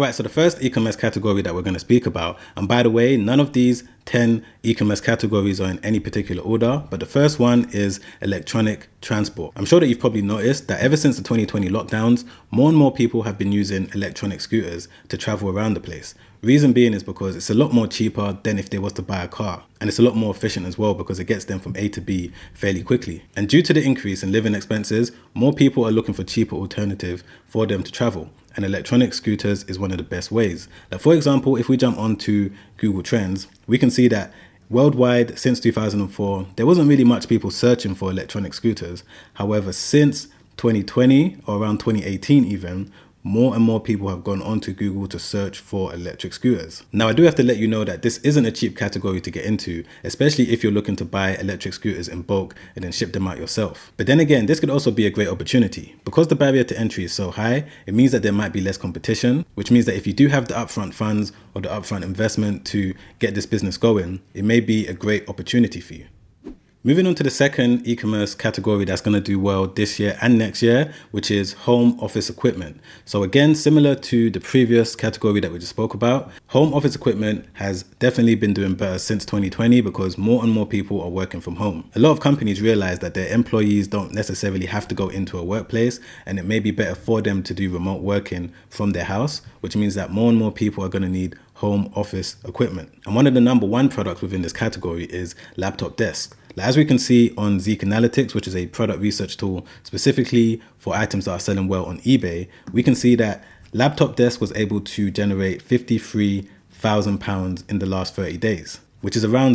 Right, so the first e-commerce category that we're going to speak about, and by the way, none of these 10 e-commerce categories are in any particular order, but the first one is electronic transport. I'm sure that you've probably noticed that ever since the 2020 lockdowns, more and more people have been using electronic scooters to travel around the place. Reason being is because it's a lot more cheaper than if they was to buy a car. And it's a lot more efficient as well because it gets them from A to B fairly quickly. And due to the increase in living expenses, more people are looking for cheaper alternative for them to travel. And electronic scooters is one of the best ways. Like for example, if we jump onto Google Trends, we can see that worldwide since 2004, there wasn't really much people searching for electronic scooters. However, since 2020 or around 2018 even, more and more people have gone onto Google to search for electric scooters. Now, I do have to let you know that this isn't a cheap category to get into, especially if you're looking to buy electric scooters in bulk and then ship them out yourself. But then again, this could also be a great opportunity. Because the barrier to entry is so high, it means that there might be less competition, which means that if you do have the upfront funds or the upfront investment to get this business going, it may be a great opportunity for you. Moving on to the second e-commerce category that's going to do well this year and next year, which is home office equipment. So again, similar to the previous category that we just spoke about, home office equipment has definitely been doing better since 2020 because more and more people are working from home. A lot of companies realize that their employees don't necessarily have to go into a workplace, and it may be better for them to do remote working from their house, which means that more and more people are going to need home office equipment. And one of the number one products within this category is laptop desks. As we can see on Zik Analytics, which is a product research tool specifically for items that are selling well on eBay, we can see that Laptop Desk was able to generate £53,000 in the last 30 days, which is around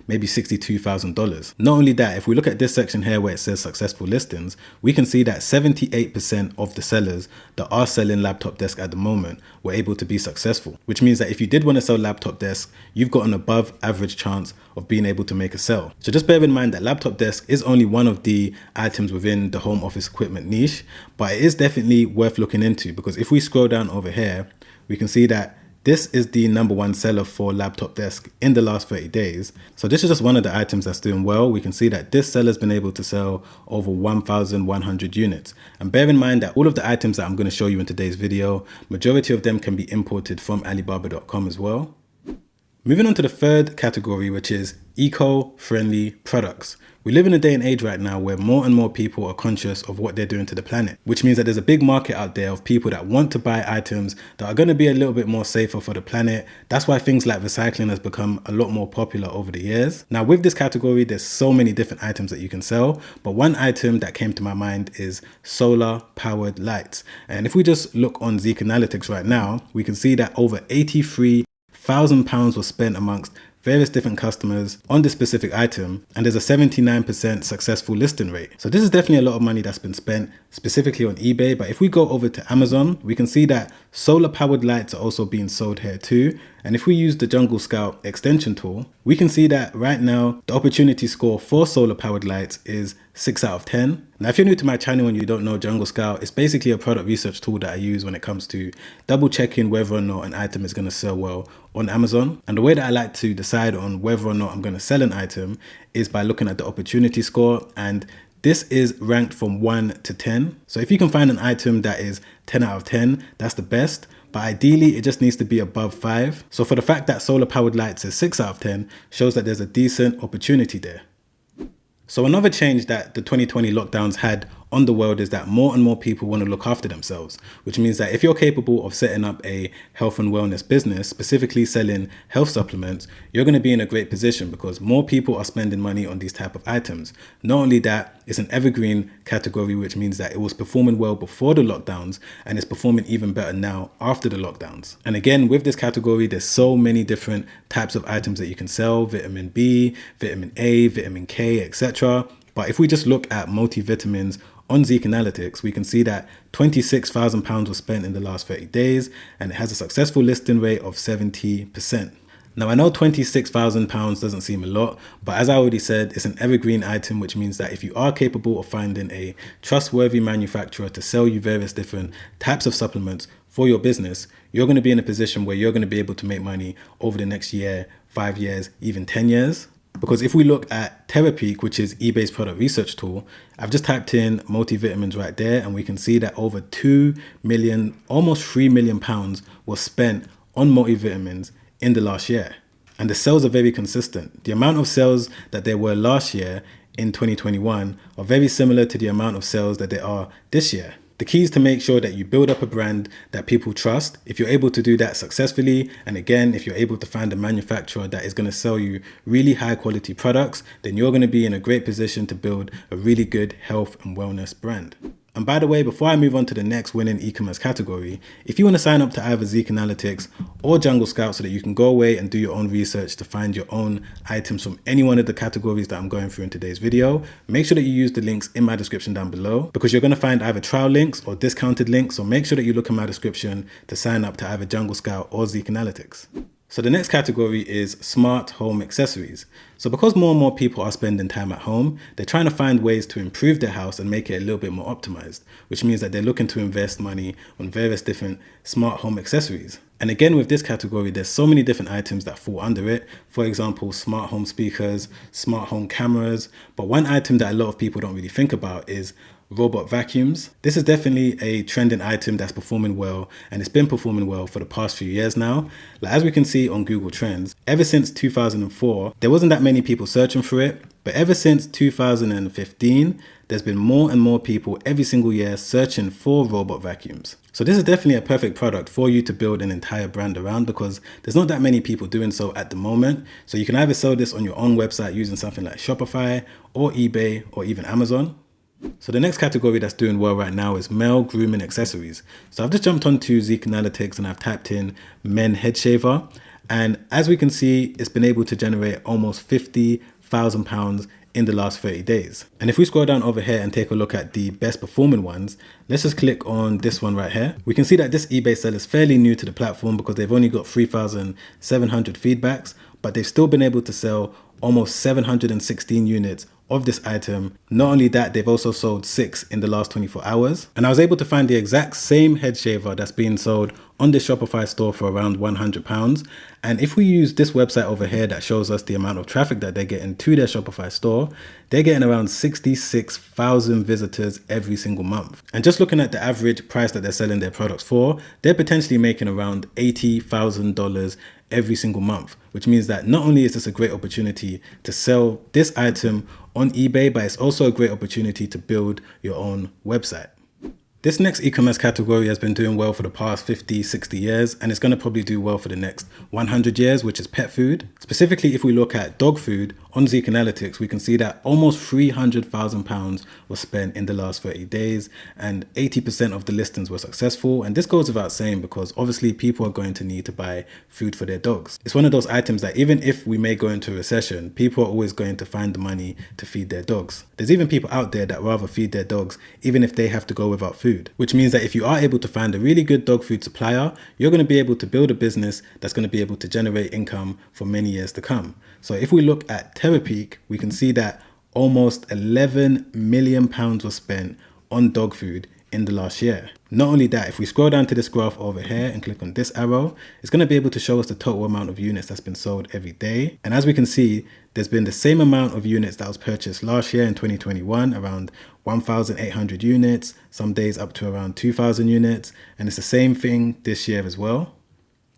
maybe $62,000. Not only that, if we look at this section here where it says successful listings, we can see that 78% of the sellers that are selling Laptop Desk at the moment were able to be successful, which means that if you did want to sell Laptop Desk, you've got an above average chance of being able to make a sell. So just bear in mind that Laptop Desk is only one of the items within the home office equipment niche, but it is definitely worth looking into because if we scroll down over here, we can see that this is the number one seller for Laptop Desk in the last 30 days. So this is just one of the items that's doing well. We can see that this seller's been able to sell over 1,100 units. And bear in mind that all of the items that I'm going to show you in today's video, majority of them can be imported from Alibaba.com as well. Moving on to the third category, which is eco-friendly products. We live in a day and age right now where more and more people are conscious of what they're doing to the planet, which means that there's a big market out there of people that want to buy items that are going to be a little bit more safer for the planet. That's why things like recycling has become a lot more popular over the years. Now with this category, there's so many different items that you can sell, but one item that came to my mind is solar powered lights. And if we just look on Zik Analytics right now, we can see that over £83,000 was spent amongst various different customers on this specific item, and there's a 79% successful listing rate. So this is definitely a lot of money that's been spent specifically on eBay. But if we go over to Amazon, we can see that solar powered lights are also being sold here too. And if we use the Jungle Scout extension tool, we can see that right now the opportunity score for solar powered lights is 6 out of 10. Now, if you're new to my channel and you don't know Jungle Scout, it's basically a product research tool that I use when it comes to double checking whether or not an item is going to sell well on Amazon. And the way that I like to decide on whether or not I'm going to sell an item is by looking at the opportunity score, and this is ranked from 1 to 10. So if you can find an item that is 10 out of 10, that's the best. But ideally, it just needs to be above 5. So for the fact that solar powered lights is 6 out of 10 shows that there's a decent opportunity there. So another change that the 2020 lockdowns had on the world is that more and more people want to look after themselves, which means that if you're capable of setting up a health and wellness business, specifically selling health supplements, you're going to be in a great position because more people are spending money on these type of items. Not only that, it's an evergreen category, which means that it was performing well before the lockdowns and it's performing even better now after the lockdowns. And again, with this category, there's so many different types of items that you can sell: vitamin B, vitamin A, vitamin K, etc. But if we just look at multivitamins on Zik Analytics, we can see that £26,000 was spent in the last 30 days, and it has a successful listing rate of 70%. Now, I know £26,000 doesn't seem a lot, but as I already said, it's an evergreen item, which means that if you are capable of finding a trustworthy manufacturer to sell you various different types of supplements for your business, you're going to be in a position where you're going to be able to make money over the next year, 5 years, even 10 years. Because if we look at Terapeak, which is eBay's product research tool, I've just typed in multivitamins right there, and we can see that over 2 million, almost £3 million was spent on multivitamins in the last year. And the sales are very consistent. The amount of sales that there were last year in 2021 are very similar to the amount of sales that there are this year. The key is to make sure that you build up a brand that people trust. If you're able to do that successfully, and again, if you're able to find a manufacturer that is going to sell you really high quality products, then you're going to be in a great position to build a really good health and wellness brand. And by the way, before I move on to the next winning e-commerce category, if you want to sign up to either Zik Analytics or Jungle Scout so that you can go away and do your own research to find your own items from any one of the categories that I'm going through in today's video, make sure that you use the links in my description down below, because you're going to find either trial links or discounted links. So make sure that you look in my description to sign up to either Jungle Scout or Zik Analytics. So the next category is smart home accessories. So because more and more people are spending time at home, they're trying to find ways to improve their house and make it a little bit more optimized, which means that they're looking to invest money on various different smart home accessories. And again, with this category, there's so many different items that fall under it. For example, smart home speakers, smart home cameras. But one item that a lot of people don't really think about is robot vacuums. This is definitely a trending item that's performing well, and it's been performing well for the past few years now. Like, as we can see on Google Trends, ever since 2004, there wasn't that many people searching for it, but ever since 2015, there's been more and more people every single year searching for robot vacuums. So this is definitely a perfect product for you to build an entire brand around, because there's not that many people doing so at the moment. So you can either sell this on your own website using something like Shopify or eBay or even Amazon. So the next category that's doing well right now is male grooming accessories. So I've just jumped onto Zik Analytics and I've typed in men head shaver. And as we can see, it's been able to generate almost £50,000 in the last 30 days. And if we scroll down over here and take a look at the best performing ones, let's just click on this one right here. We can see that this eBay seller is fairly new to the platform because they've only got 3,700 feedbacks, but they've still been able to sell almost 716 units of this item. Not only that, they've also sold 6 in the last 24 hours. And I was able to find the exact same head shaver that's being sold on the Shopify store for around £100. And if we use this website over here that shows us the amount of traffic that they're getting to their Shopify store, they're getting around 66,000 visitors every single month. And just looking at the average price that they're selling their products for, they're potentially making around $80,000 every single month, which means that not only is this a great opportunity to sell this item on eBay, but it's also a great opportunity to build your own website. This next e-commerce category has been doing well for the past 50, 60 years, and it's going to probably do well for the next 100 years, which is pet food. Specifically, if we look at dog food on Zik Analytics, we can see that almost £300,000 was spent in the last 30 days, and 80% of the listings were successful. And this goes without saying, because obviously people are going to need to buy food for their dogs. It's one of those items that even if we may go into a recession, people are always going to find the money to feed their dogs. There's even people out there that rather feed their dogs even if they have to go without food, which means that if you are able to find a really good dog food supplier, you're going to be able to build a business that's going to be able to generate income for many years to come. So if we look at Terapeak, we can see that almost £11 million was spent on dog food in the last year. Not only that, if we scroll down to this graph over here and click on this arrow, it's going to be able to show us the total amount of units that's been sold every day. And as we can see, there's been the same amount of units that was purchased last year in 2021, around 1,800 units, some days up to around 2,000 units. And it's the same thing this year as well.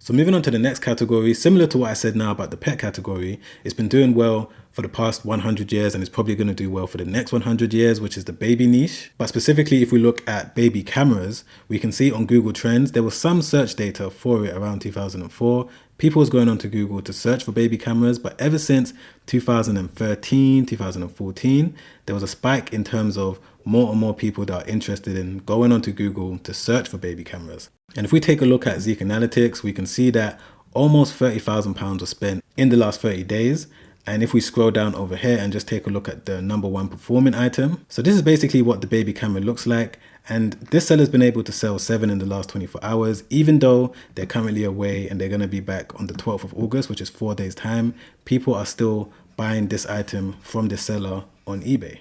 So moving on to the next category, similar to what I said now about the pet category, it's been doing well for the past 100 years and it's probably going to do well for the next 100 years, which is the baby niche. But specifically, if we look at baby cameras, we can see on Google Trends, there was some search data for it around 2004. People was going on to Google to search for baby cameras, but ever since 2013, 2014, there was a spike in terms of more and more people that are interested in going onto Google to search for baby cameras. And if we take a look at Zik Analytics, we can see that almost £30,000 was spent in the last 30 days. And if we scroll down over here and just take a look at the number one performing item. So this is basically what the baby camera looks like. And this seller's been able to sell 7 in the last 24 hours, even though they're currently away and they're going to be back on the 12th of August, which is 4 days time. People are still buying this item from the seller on eBay.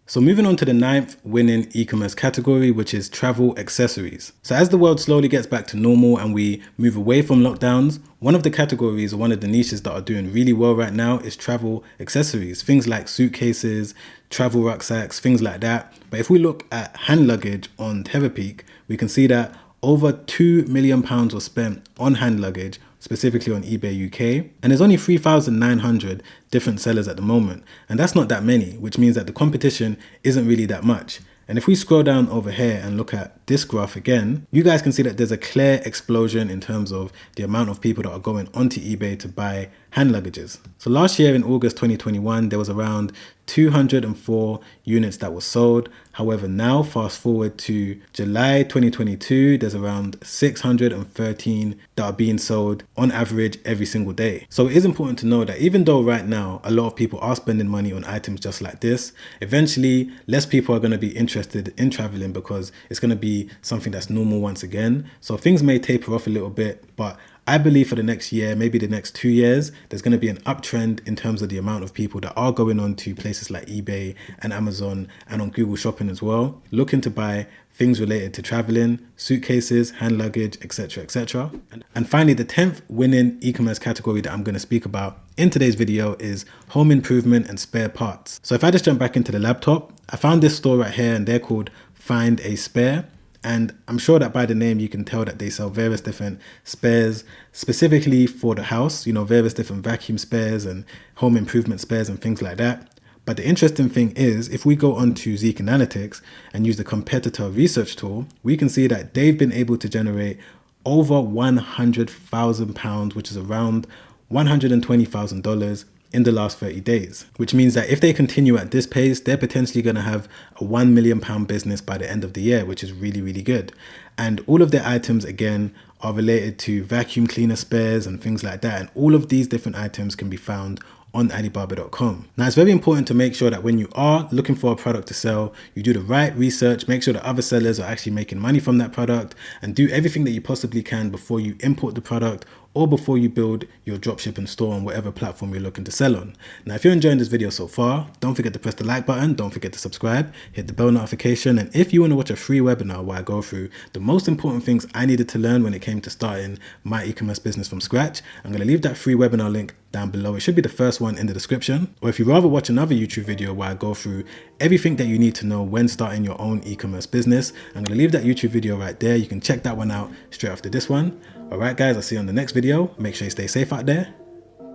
So moving on to the 9th winning e-commerce category, which is travel accessories. So as the world slowly gets back to normal and we move away from lockdowns, one of the categories or one of the niches that are doing really well right now is travel accessories. Things like suitcases, travel rucksacks, things like that. But if we look at hand luggage on Terapeak, we can see that over £2 million was spent on hand luggage, specifically on eBay UK, and there's only 3,900 different sellers at the moment, and that's not that many, which means that the competition isn't really that much. And if we scroll down over here and look at this graph again, you guys can see that there's a clear explosion in terms of the amount of people that are going onto eBay to buy hand luggages. So last year in August 2021, there was around 204 units that were sold. However, now fast forward to July 2022, there's around 613 that are being sold on average every single day. So it is important to know that even though right now a lot of people are spending money on items just like this, eventually less people are going to be interested in traveling because it's going to be something that's normal once again. So things may taper off a little bit, but I believe for the next year, maybe the next 2 years, there's going to be an uptrend in terms of the amount of people that are going on to places like eBay and Amazon and on Google Shopping as well, looking to buy things related to traveling, suitcases, hand luggage, etc., etc. And finally, the 10th winning e-commerce category that I'm going to speak about in today's video is home improvement and spare parts. So if I just jump back into the laptop, I found this store right here and they're called Find a Spare. And I'm sure that by the name, you can tell that they sell various different spares specifically for the house, various different vacuum spares and home improvement spares and things like that. But the interesting thing is, if we go on to Zik Analytics and use the competitor research tool, we can see that they've been able to generate over £100,000, which is around $120,000 in the last 30 days, which means that if they continue at this pace, they're potentially going to have a £1 million business by the end of the year, which is really, really good. And all of their items, again, are related to vacuum cleaner spares and things like that. And all of these different items can be found on Alibaba.com. Now, it's very important to make sure that when you are looking for a product to sell, you do the right research, make sure that other sellers are actually making money from that product, and do everything that you possibly can before you import the product or before you build your dropshipping store on whatever platform you're looking to sell on. Now, if you're enjoying this video so far, don't forget to press the like button, don't forget to subscribe, hit the bell notification, and if you want to watch a free webinar where I go through the most important things I needed to learn when it came to starting my e-commerce business from scratch, I'm going to leave that free webinar link down below. It should be the first one in the description. Or if you'd rather watch another YouTube video where I go through everything that you need to know when starting your own e-commerce business, I'm going to leave that YouTube video right there. You can check that one out straight after this one. All right, guys, I'll see you on the next video. Make sure you stay safe out there.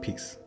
Peace.